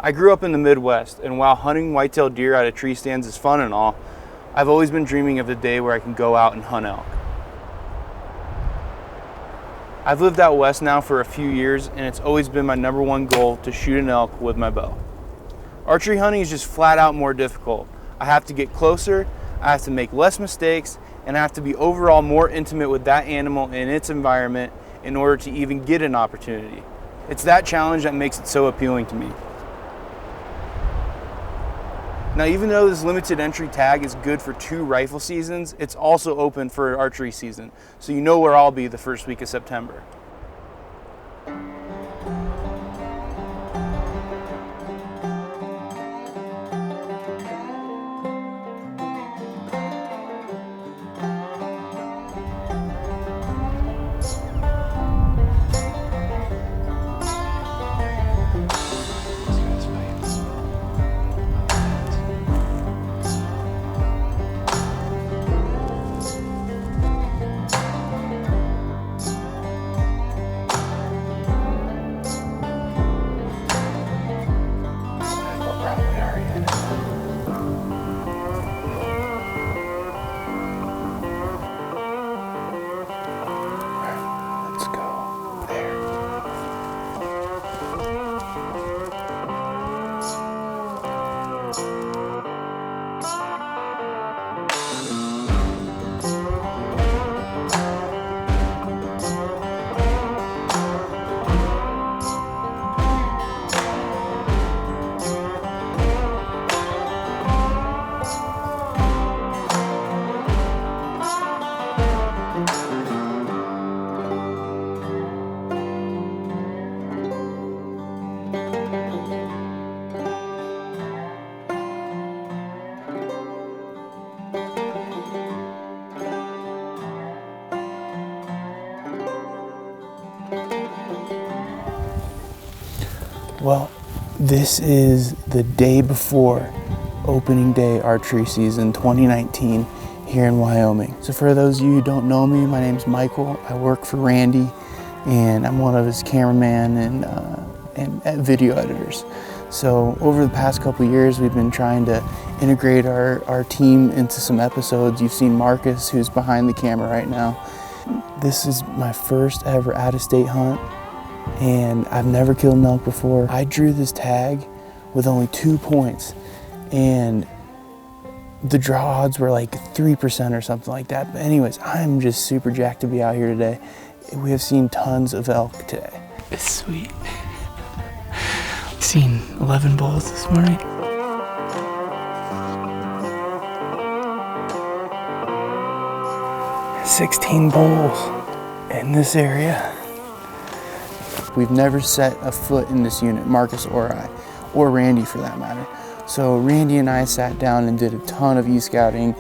I grew up in the Midwest, and while hunting whitetail deer out of tree stands is fun and all, I've always been dreaming of the day where I can go out and hunt elk. I've lived out west now for a few years, and it's always been my #1 goal to shoot an elk with my bow. Archery hunting is just flat out more difficult. I have to get closer, I have to make less mistakes, and I have to be overall more intimate with that animal and its environment in order to even get an opportunity. It's that challenge that makes it so appealing to me. Now, even though this limited entry tag is good for 2 rifle seasons, it's also open for archery season, so you know where I'll be the first week of September. Well, this is the day before opening day archery season 2019 here in Wyoming. So for those of you who don't know me, my name's Michael. I work for Randy, and I'm one of his cameraman and video editors. So over the past couple of years, we've been trying to integrate our team into some episodes. You've seen Marcus, who's behind the camera right now. This is my first ever out-of-state hunt, and I've never killed an elk before. I drew this tag with only 2 points, and the draw odds were like 3% or something like that. But anyways, I'm just super jacked to be out here today. We have seen tons of elk today. It's sweet. Seen 11 bulls this morning. "16 bulls in this area." We've never set a foot in this unit, Marcus or I, or Randy for that matter. So Randy and I sat down and did a ton of e-scouting.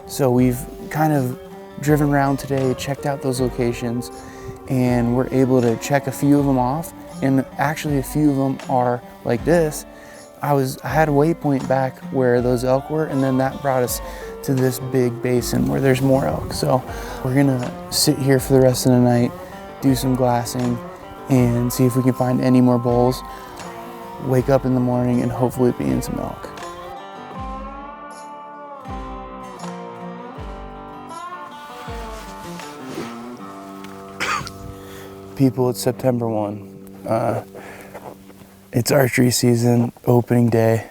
So we've kind of driven around today, checked out those locations, and we're able to check a few of them off. And actually a few of them are like this. I had a waypoint back where those elk were, and then that brought us to this big basin where there's more elk. So we're gonna sit here for the rest of the night, do some glassing, and see if we can find any more bulls, wake up in the morning, and hopefully be in some elk. People, it's September 1. It's archery season, opening day.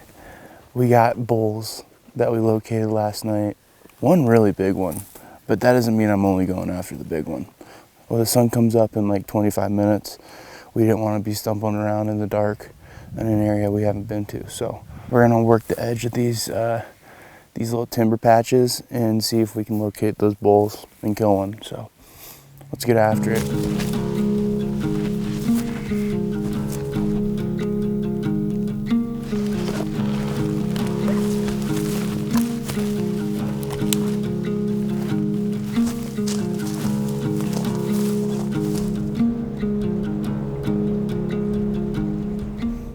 We got bulls that we located last night. One really big one, but that doesn't mean I'm only going after the big one. Well, the sun comes up in like 25 minutes. We didn't want to be stumbling around in the dark in an area we haven't been to. So we're gonna work the edge of these little timber patches and see if we can locate those bulls and kill one. So let's get after it.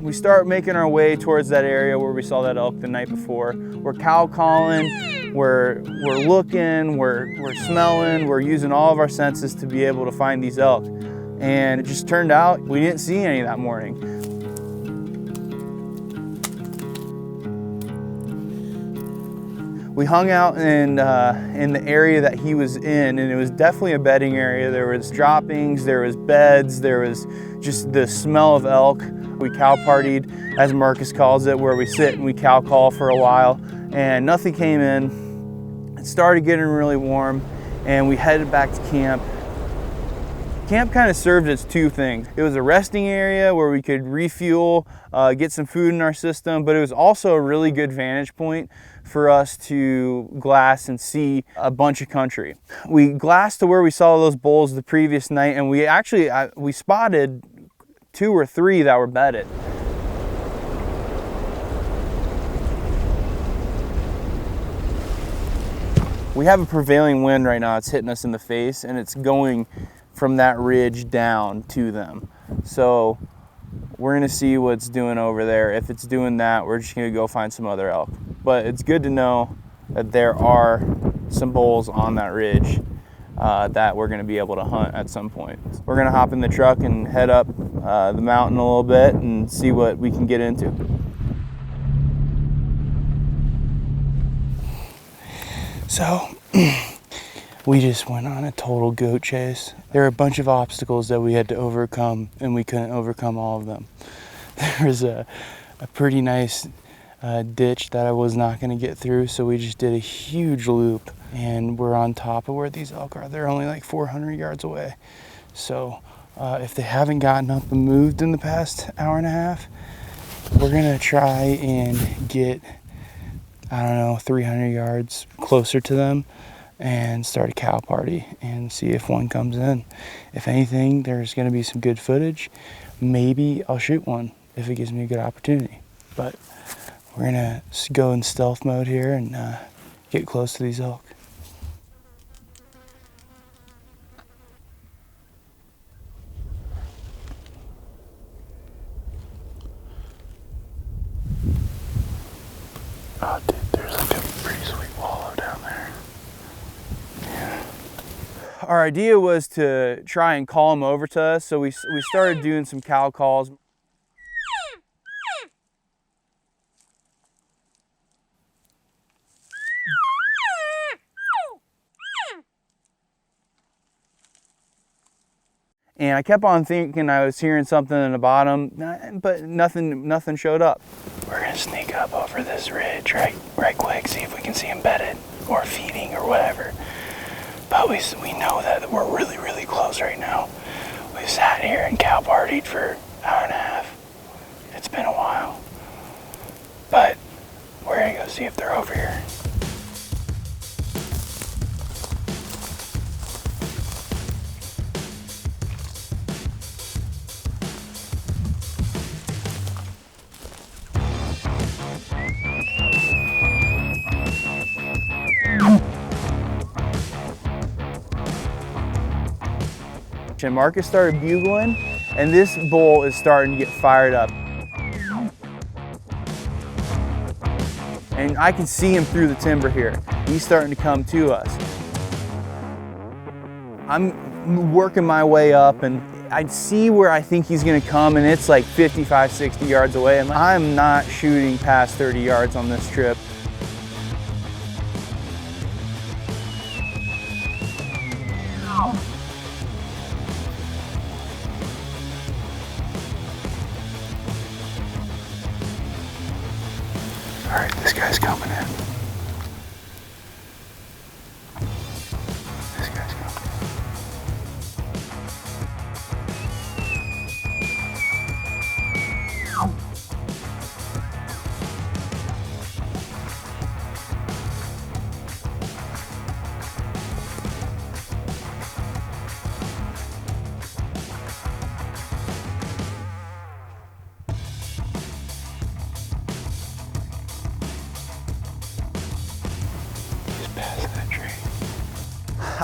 We start making our way towards that area where we saw that elk the night before. We're cow calling, we're looking, we're smelling, we're using all of our senses to be able to find these elk. And it just turned out we didn't see any that morning. We hung out in the area that he was in, and it was definitely a bedding area. There was droppings, there was beds, there was just the smell of elk. We cow partied, as Marcus calls it, where we sit and we cow call for a while, and nothing came in. It started getting really warm, and we headed back to camp. Camp kind of served as two things. It was a resting area where we could refuel, get some food in our system, but it was also a really good vantage point for us to glass and see a bunch of country. We glassed to where we saw those bulls the previous night, and we actually we spotted 2 or 3 that were bedded. We have a prevailing wind right now. It's hitting us in the face, and it's going from that ridge down to them. So we're gonna see what's doing over there. If it's doing that, we're just gonna go find some other elk. But it's good to know that there are some bulls on that ridge that we're gonna be able to hunt at some point. We're gonna hop in the truck and head up the mountain a little bit and see what we can get into. So we just went on a total goat chase. There were a bunch of obstacles that we had to overcome, and we couldn't overcome all of them. There was a pretty nice ditch that I was not going to get through, so we just did a huge loop, and we're on top of where these elk are. They're only like 400 yards away. So if they haven't gotten up and moved in the past hour and a half, we're going to try and get, I don't know, 300 yards closer to them and start a cow party and see if one comes in. If anything, there's going to be some good footage. Maybe I'll shoot one if it gives me a good opportunity. But we're going to go in stealth mode here and get close to these elk. Oh, dude, there's like a pretty sweet wallow down there. Yeah. Our idea was to try and call them over to us, so we started doing some cow calls. And I kept on thinking I was hearing something in the bottom, but nothing showed up. We're gonna sneak up over this ridge right quick, see if we can see them bedded or feeding or whatever. But we know that we're really, really close right now. We've sat here and cow partied for an hour and a half. It's been a while. But we're gonna go see if they're over here. And Marcus started bugling, and this bull is starting to get fired up. And I can see him through the timber here. He's starting to come to us. I'm working my way up, and I see where I think he's gonna come, and it's like 55, 60 yards away. And I'm not shooting past 30 yards on this trip. All right, this guy's coming in. This guy's coming in.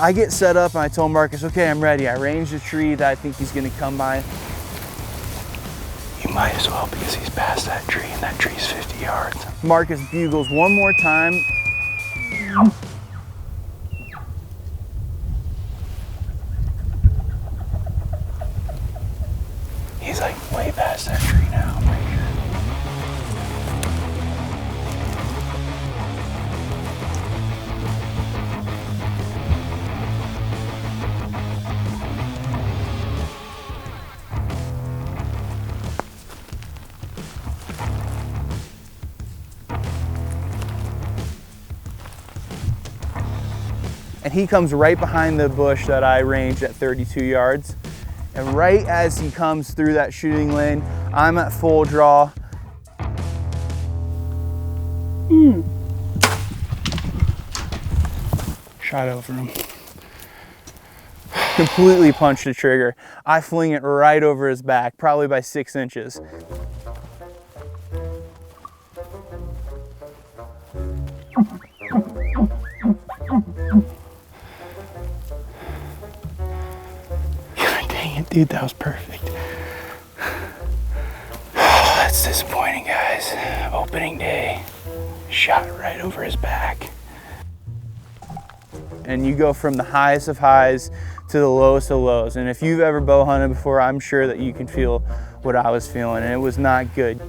I get set up and I told Marcus, okay, I'm ready. I ranged a tree that I think he's gonna come by. You might as well, because he's past that tree and that tree's 50 yards. Marcus bugles one more time. He's like way past that tree now, I'm pretty sure. and he comes right behind the bush that I ranged at 32 yards. And right as he comes through that shooting lane, I'm at full draw. Shot over him. Completely punched the trigger. I fling it right over his back, probably by 6 inches. God dang it, dude, that was perfect. Oh, that's disappointing, guys. Opening day, shot right over his back. And you go from the highest of highs to the lowest of lows. And if you've ever bow hunted before, I'm sure that you can feel what I was feeling, and it was not good.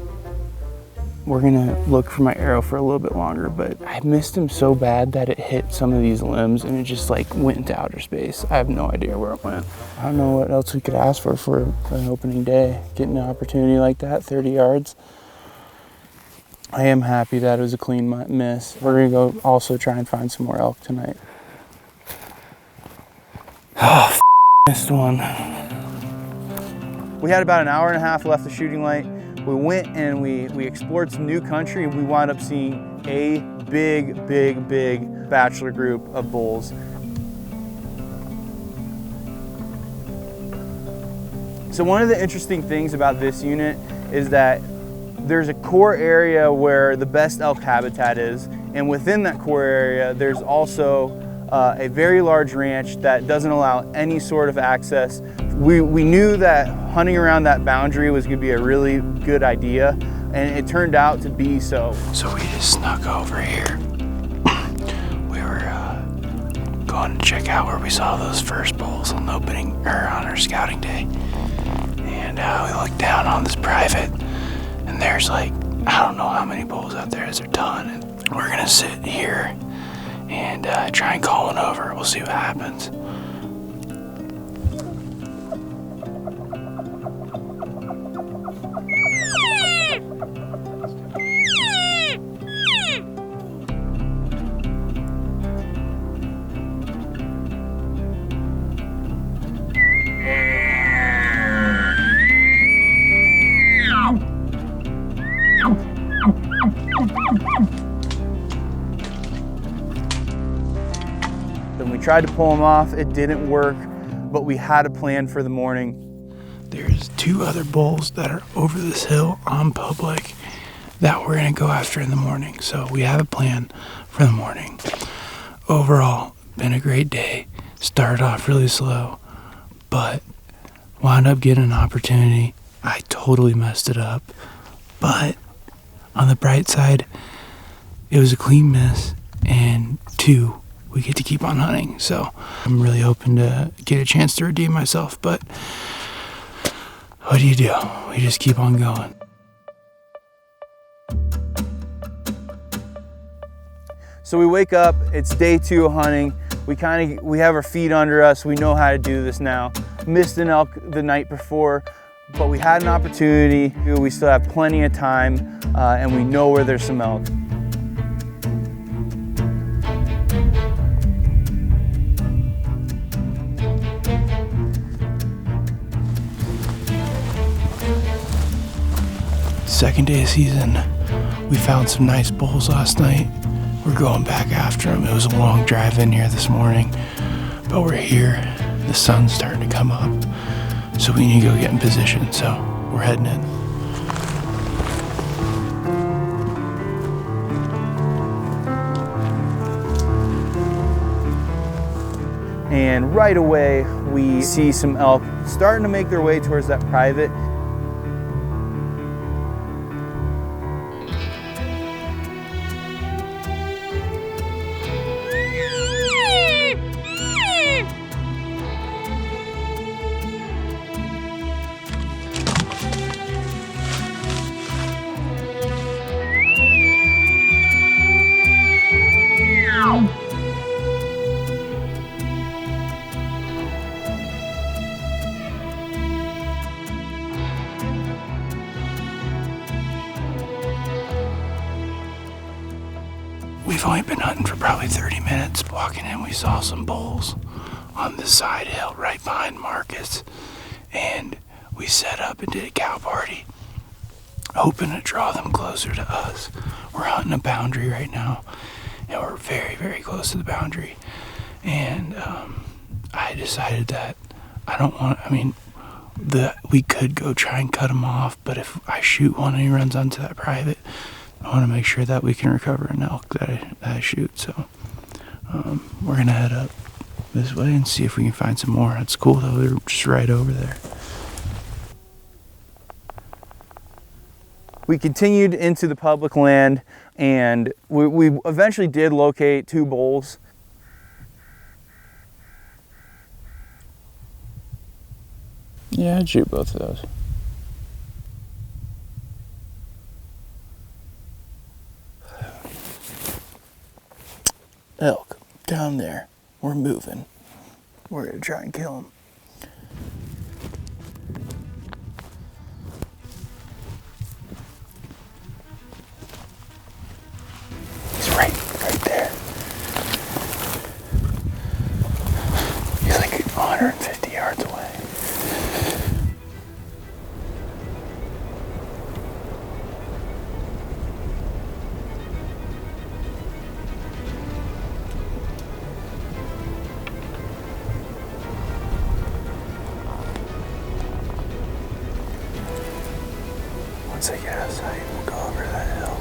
We're gonna look for my arrow for a little bit longer, but I missed him so bad that it hit some of these limbs and it just like went into outer space. I have no idea where it went. I don't know what else we could ask for an opening day. Getting an opportunity like that, 30 yards. I am happy that it was a clean miss. We're gonna go also try and find some more elk tonight. Oh, missed one. We had about an hour and a half left of shooting light. We went and we explored some new country, and we wound up seeing a big bachelor group of bulls. So one of the interesting things about this unit is that there's a core area where the best elk habitat is, and within that core area there's also a very large ranch that doesn't allow any sort of access. We knew that hunting around that boundary was going to be a really good idea, and it turned out to be so. So we just snuck over here. We were going to check out where we saw those first bulls on the opening, or on our scouting day. And we looked down on this private, and there's like, I don't know how many bulls out there. There's a ton. And we're gonna sit here and try and call one over. We'll see what happens. And we tried to pull him off. It didn't work, but we had a plan for the morning. There's two other bulls that are over this hill on public that we're gonna go after in the morning. So we have a plan for the morning. Overall, been a great day. Started off really slow, but wound up getting an opportunity. I totally messed it up, but on the bright side, it was a clean miss, and two, we get to keep on hunting. So I'm really hoping to get a chance to redeem myself, but what do? We just keep on going. So we wake up, it's day 2 of hunting. We have our feet under us. We know how to do this now. Missed an elk the night before, but we had an opportunity. We still have plenty of time, and we know where there's some elk. Second day of season, we found some nice bulls last night. We're going back after them. It was a long drive in here this morning, but we're here. The sun's starting to come up, so we need to go get in position. So we're heading in. And right away, we see some elk starting to make their way towards that private. We've only been hunting for probably 30 minutes. Walking in, we saw some bulls on the side hill right behind Marcus. And we set up and did a cow party, hoping to draw them closer to us. We're hunting a boundary right now, and we're very, very close to the boundary. And I decided that I don't want, I mean, we could go try and cut him off, but if I shoot one and he runs onto that private, I want to make sure that we can recover an elk that I shoot. So we're going to head up this way and see if we can find some more. It's cool though, they're just right over there. We continued into the public land, and we eventually did locate 2 bulls. Yeah, I'd shoot both of those. Elk down there. We're moving. We're gonna try and kill him. He's right there. He's like 150 yards away. Once I get outside, we'll go over that hill.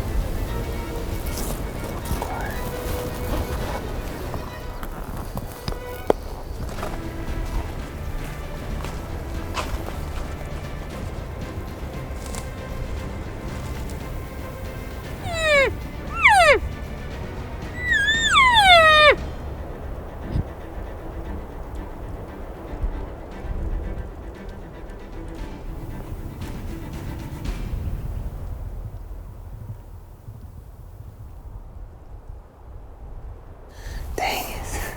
Quiet. Dang it.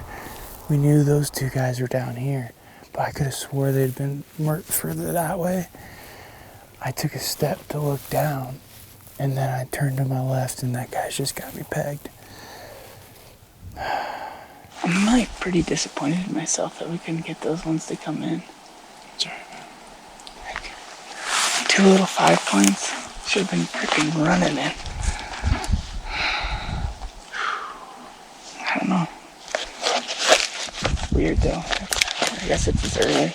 We knew those 2 guys were down here, but I could have swore they'd been further that way. I took a step to look down, and then I turned to my left, and that guy's just got me pegged. I'm like pretty disappointed in myself that we couldn't get those ones to come in. Sorry, man. Like, 2 little 5 points. Should have been freaking running in. I don't know. Weird though. I guess it's just early.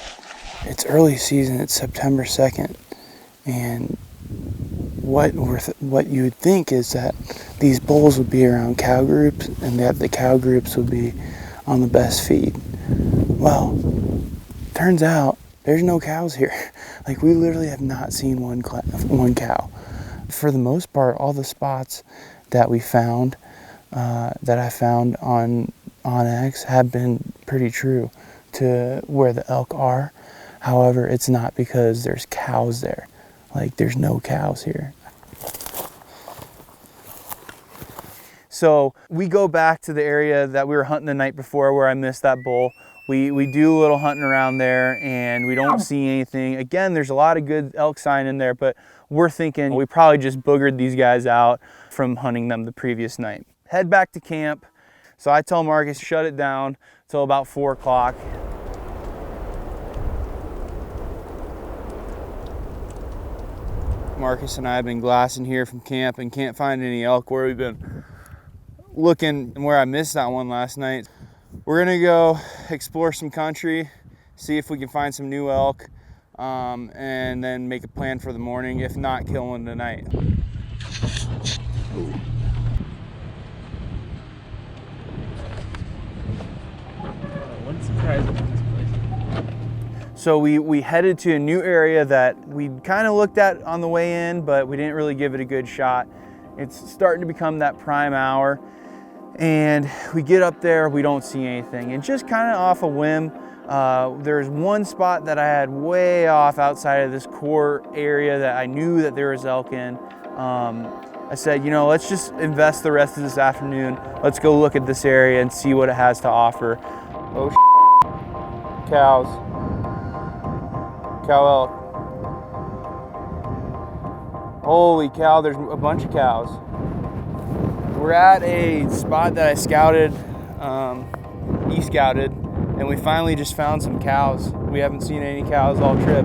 It's early season. It's September 2nd, and what you would think is that these bulls would be around cow groups, and that the cow groups would be on the best feed. Well, turns out there's no cows here. Like, we literally have not seen one cow. For the most part, all the spots that we found, that I found on X, have been pretty true to where the elk are. However, it's not because there's cows there. Like, there's no cows here. So we go back to the area that we were hunting the night before where I missed that bull. We do a little hunting around there, and we don't see anything. Again, there's a lot of good elk sign in there, but we're thinking we probably just boogered these guys out from hunting them the previous night. Head back to camp. So I tell Marcus, shut it down till about 4 o'clock. Marcus and I have been glassing here from camp and can't find any elk where we've been looking and where I missed that one last night. We're gonna go explore some country, see if we can find some new elk, and then make a plan for the morning. If not, kill one tonight. Ooh. What a surprise in this place. So we headed to a new area that we kind of looked at on the way in, but we didn't really give it a good shot. It's starting to become that prime hour, and we get up there, we don't see anything. And just kind of off a whim, there's one spot that I had way off outside of this core area that I knew that there was elk in. I said, you know, let's just invest the rest of this afternoon. Let's go look at this area and see what it has to offer. Oh, cows. Cow elk. Holy cow, there's a bunch of cows. We're at a spot that I scouted, e-scouted, and we finally just found some cows. We haven't seen any cows all trip.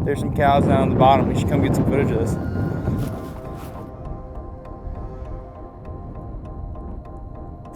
There's some cows down on the bottom. We should come get some footage of this.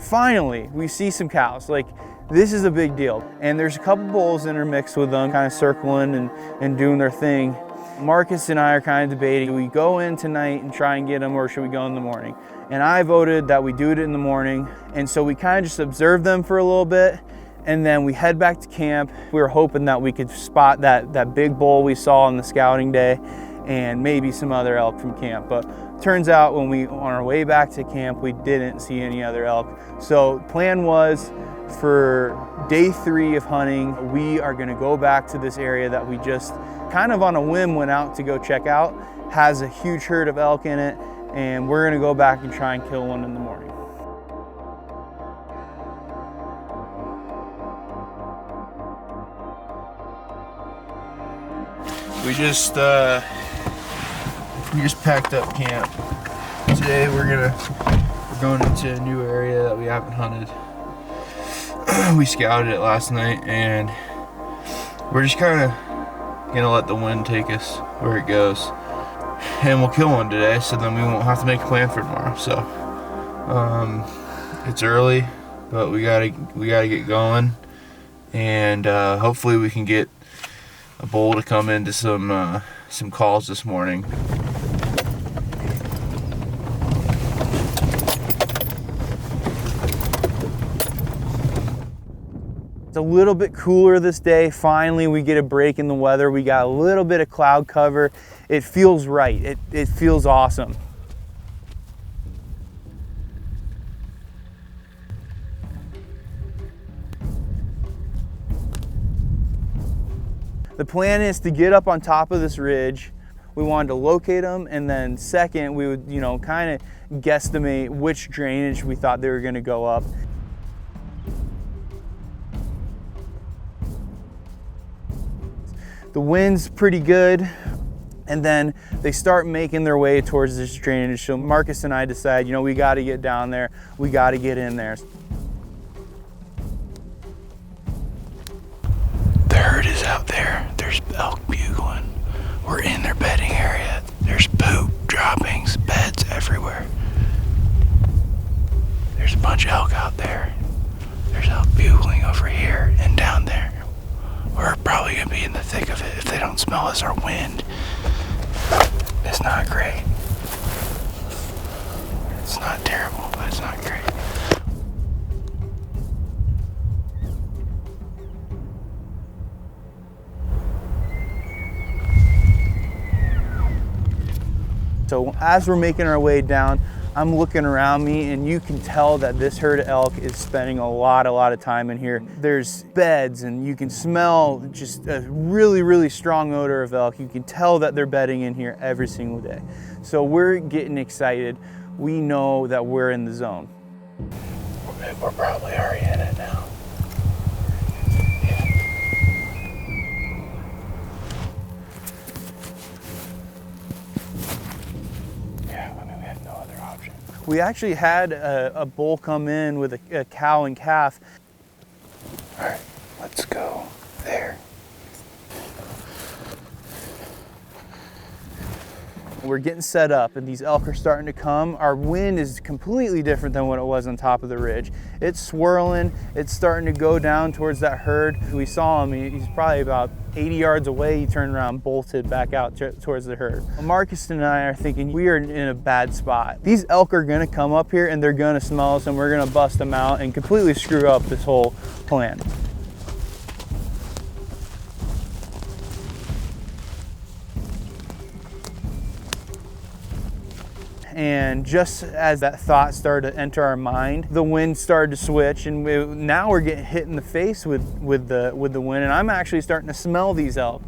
Finally, we see some cows. Like, this is a big deal. And there's a couple bulls intermixed with them, kind of circling and doing their thing. Marcus and I are kind of debating, do we go in tonight and try and get them, or should we go in the morning? And I voted that we do it in the morning. And so we kind of just observe them for a little bit, and then we head back to camp. We were hoping that we could spot that big bull we saw on the scouting day and maybe some other elk from camp. But turns out when we, on our way back to camp, we didn't see any other elk. So plan was, for day 3 of hunting, we are gonna go back to this area that we just kind of on a whim went out to go check out. Has a huge herd of elk in it, and we're gonna go back and try and kill one in the morning. We just packed up camp. Today we're going into a new area that we haven't hunted. We scouted it last night, and we're just kind of gonna let the wind take us where it goes. And we'll kill one today, so then we won't have to make a plan for tomorrow. So it's early, but we gotta get going, and hopefully we can get a bull to come into some calls this morning. It's a little bit cooler this day. Finally, we get a break in the weather. We got a little bit of cloud cover. It feels right. It feels awesome. The plan is to get up on top of this ridge. We wanted to locate them, and then second, we would, kind of guesstimate which drainage we thought they were going to go up. The wind's pretty good, and then they start making their way towards this drainage. So Marcus and I decide, we got to get down there. We got to get in there. The herd is out there. There's elk bugling. We're in their bedding area. There's poop, droppings, beds everywhere. There's a bunch of elk out there. There's elk bugling over here and down there. We're probably gonna be in the thick of it if they don't smell us. Our wind is not great. It's not terrible, but it's not great. So as we're making our way down, I'm looking around me, and you can tell that this herd of elk is spending a lot of time in here. There's beds, and you can smell just a really strong odor of elk. You can tell that they're bedding in here every single day. So we're getting excited. We know that we're in the zone. We're probably already in it now. We actually had a bull come in with a cow and calf. All right, let's go there. We're getting set up, and these elk are starting to come. Our wind is completely different than what it was on top of the ridge. It's swirling. It's starting to go down towards that herd. We saw him. He's probably about 80 yards away. He turned around, bolted back out towards the herd. Marcus and I are thinking we are in a bad spot. These elk are gonna come up here, and they're gonna smell us, and we're gonna bust them out and completely screw up this whole plan. And just as that thought started to enter our mind, the wind started to switch, and now we're getting hit in the face with the wind, and I'm actually starting to smell these elk.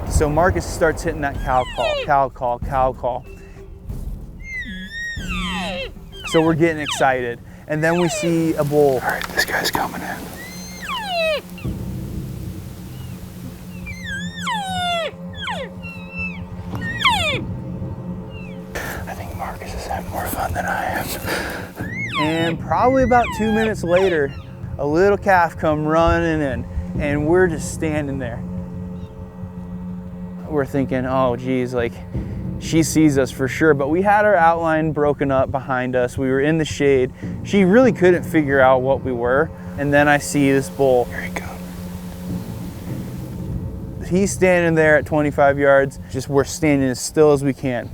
So Marcus starts hitting that cow call. So we're getting excited, and then we see a bull. All right, this guy's coming in. I think Marcus is having more fun than I am. And probably about 2 minutes later, a little calf come running in, and we're just standing there. We're thinking, oh geez, like she sees us for sure, but we had our outline broken up behind us. We were in the shade. She really couldn't figure out what we were. And then I see this bull. Here he comes. He's standing there at 25 yards. Just we're standing as still as we can.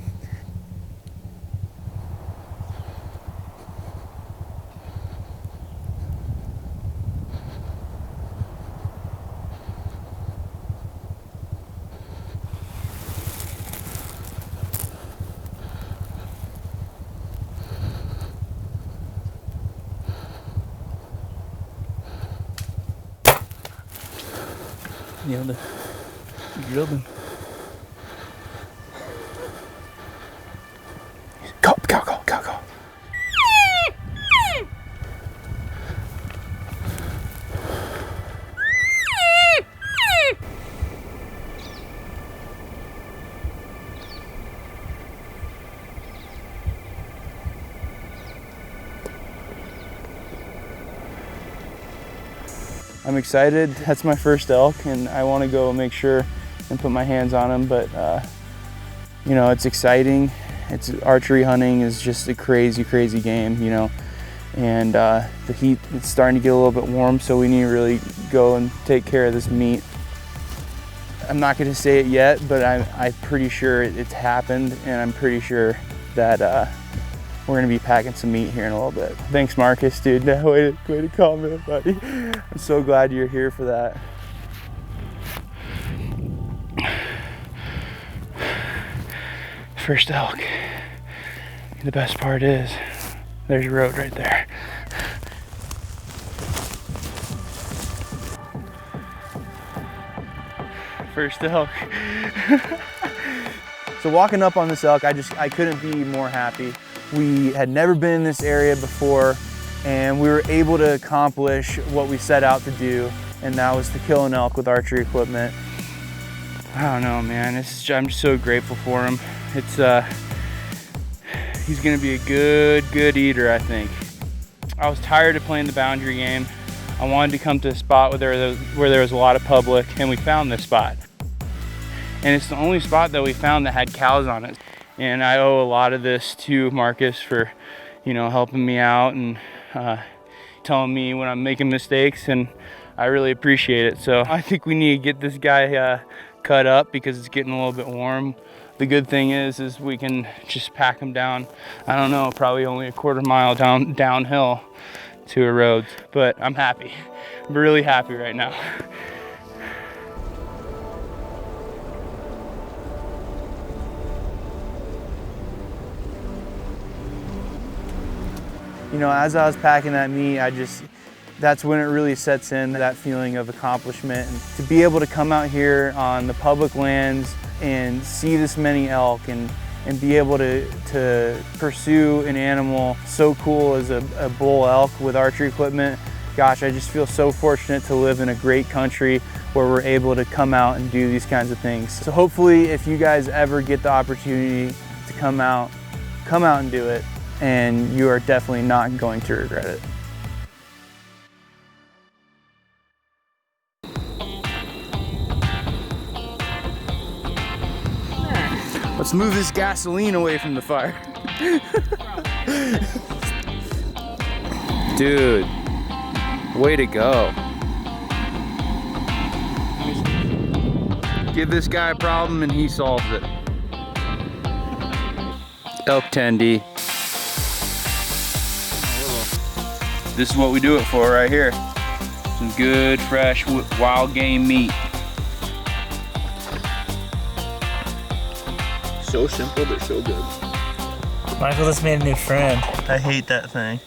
Nailed it. Drilled him. Go, go, go, go, go. I'm excited. That's my first elk, and I want to go make sure and put my hands on him. But you know, it's exciting. Archery hunting is just a crazy, crazy game, you know. And the heat, it's starting to get a little bit warm, so we need to really go and take care of this meat. I'm not going to say it yet, but I'm pretty sure it's happened, and I'm pretty sure that we're gonna be packing some meat here in a little bit. Thanks, Marcus, dude. Way to call me, buddy. I'm so glad you're here for that. First elk. The best part is, there's a road right there. First elk. So walking up on this elk, I couldn't be more happy. We had never been in this area before, and we were able to accomplish what we set out to do, and that was to kill an elk with archery equipment. I don't know, man. I'm just so grateful for him. He's gonna be a good eater, I think. I was tired of playing the boundary game. I wanted to come to a spot where there was a lot of public, and we found this spot. And it's the only spot that we found that had cows on it. And I owe a lot of this to Marcus for, you know, helping me out and telling me when I'm making mistakes, and I really appreciate it. So I think we need to get this guy cut up because it's getting a little bit warm. The good thing is we can just pack him down, I don't know, probably only a quarter mile downhill to a road. But I'm happy. I'm really happy right now. You know, as I was packing that meat, that's when it really sets in, that feeling of accomplishment. And to be able to come out here on the public lands and see this many elk and be able to pursue an animal so cool as a bull elk with archery equipment, gosh, I just feel so fortunate to live in a great country where we're able to come out and do these kinds of things. So hopefully if you guys ever get the opportunity to come out and do it, and you are definitely not going to regret it. Let's move this gasoline away from the fire. Dude, way to go. Give this guy a problem and he solves it. Elk 10D. This is what we do it for right here. Some good, fresh, wild game meat. So simple, but so good. Michael just made a new friend. I hate that thing.